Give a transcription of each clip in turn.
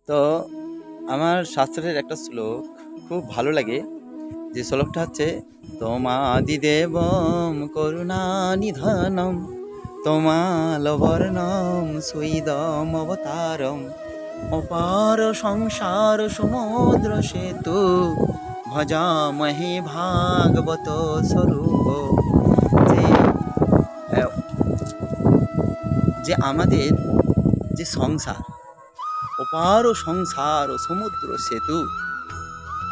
তো আমার শাস্ত্রের একটা শ্লোক খুব ভালো লাগে, যে শ্লোকটা হচ্ছে তোমাদিদেবম করুণা নিধানম তোমালবর্ণম সুইদম অবতারম অপার সংসার সমুদ্র সেতু ভজামহে ভাগবত স্বরূপ। যে আহ, যে আমাদের যে সংসার, অপার সংসার ও সমুদ্র সেতু,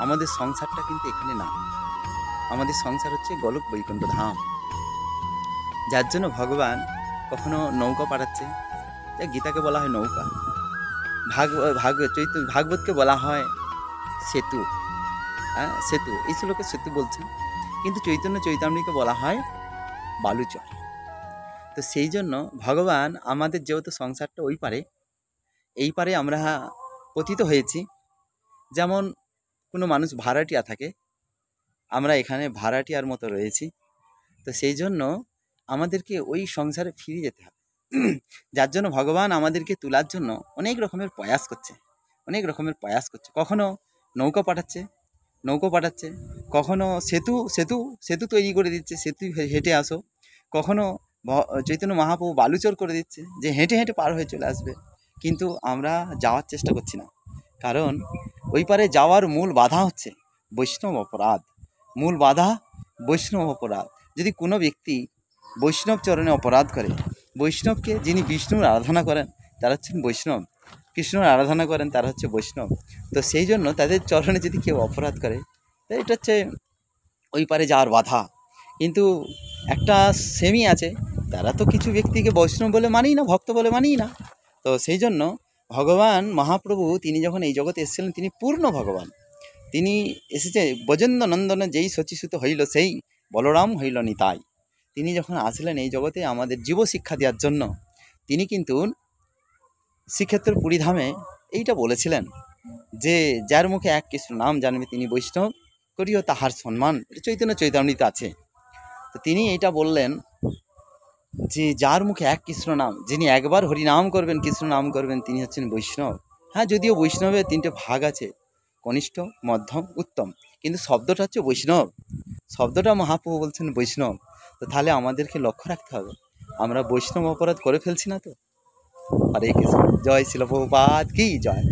আমাদের সংসারটা কিন্তু এখানে না। আমাদের সংসার হচ্ছে গোলক বৈকুণ্ঠ ধাম, যার জন্য ভগবান কখনো নৌকা পাঠাচ্ছে, যা গীতাকে বলা হয় নৌকা, ভাগবতকে বলা হয় সেতু। হ্যাঁ, সেতু, এই শ্লোকে সেতু বলছেন, কিন্তু চৈতন্য চৈতামৃকে বলা হয় বালুচর। তো সেই জন্য ভগবান আমাদের যেহেতু সংসারটা ওই পারে, এই পারে আমরা পতিত হয়েছি। যেমন কোনো মানুষ ভাড়াটিয়া থাকে, আমরা এখানে ভাড়াটিয়ার মতো রয়েছি। তো সেই জন্য আমাদেরকে ওই সংসারে ফিরে যেতে হবে। যার জন্য ভগবান আমাদেরকে তোলার জন্য অনেক রকমের প্রয়াস করছে। কখনো নৌকা পাঠাচ্ছে, কখনো সেতু তৈরি করে দিচ্ছে, সেতু হেঁটে আসো। কখনো চৈতন্য মহাপ্রভু বালুচর করে দিচ্ছে, যে হেঁটে হেঁটে পার হয়ে চলে আসবে। কিন্তু আমরা যাওয়ার চেষ্টা করছি না, কারণ ওই পারে যাওয়ার মূল বাধা হচ্ছে বৈষ্ণব অপরাধ। মূল বাধা বৈষ্ণব অপরাধ। যদি কোনো ব্যক্তি বৈষ্ণব চরণে অপরাধ করে, বৈষ্ণবকে যিনি বিষ্ণুর আরাধনা করেন তারা হচ্ছেন বৈষ্ণব, কৃষ্ণর আরাধনা করেন তারা হচ্ছে বৈষ্ণব। তো সেই জন্য তাদের চরণে যদি কেউ অপরাধ করে, তো এটা হচ্ছে ওই পারে যাওয়ার বাধা। কিন্তু একটা সেমি আছে, তারা তো কিছু ব্যক্তিকে বৈষ্ণব বলে মানেই না, ভক্ত বলে মানেই না। তো সেই জন্য ভগবান মহাপ্রভু তিনি যখন এই জগতে এসেছিলেন, তিনি পূর্ণ ভগবান। তিনি এসেছে ব্রজেন্দ্র নন্দনে যেই শচীসুত হইল সেই বলরাম হইল নিতাই। তিনি যখন আসলেন এই জগতে আমাদের জীব শিক্ষা দেওয়ার জন্য, তিনি কিন্তু শ্রীক্ষেত্র পুরীধামে এইটা বলেছিলেন যে যার মুখে এক কৃষ্ণ নাম জানবে তিনি বৈষ্ণব, করিও তাহার সম্মান। এটা চৈতন্য চৈতামৃতে আছে। তো তিনি এইটা বললেন যে যার মুখে এক কৃষ্ণ নাম, যিনি একবার হরিনাম করবেন, কৃষ্ণ নাম করবেন, তিনি হচ্ছেন বৈষ্ণব। হ্যাঁ, যদিও বৈষ্ণবের 3টে ভাগ আছে, কনিষ্ঠ, মধ্যম, উত্তম, কিন্তু শব্দটা হচ্ছে বৈষ্ণব। শব্দটা মহাপ্রভু বলছেন বৈষ্ণব। তো তাহলে আমাদেরকে লক্ষ্য রাখতে হবে আমরা বৈষ্ণব অপরাধ করে ফেলছি না তো। হরে কৃষ্ণ। জয় শিল প্রভুপাদ কি জয়।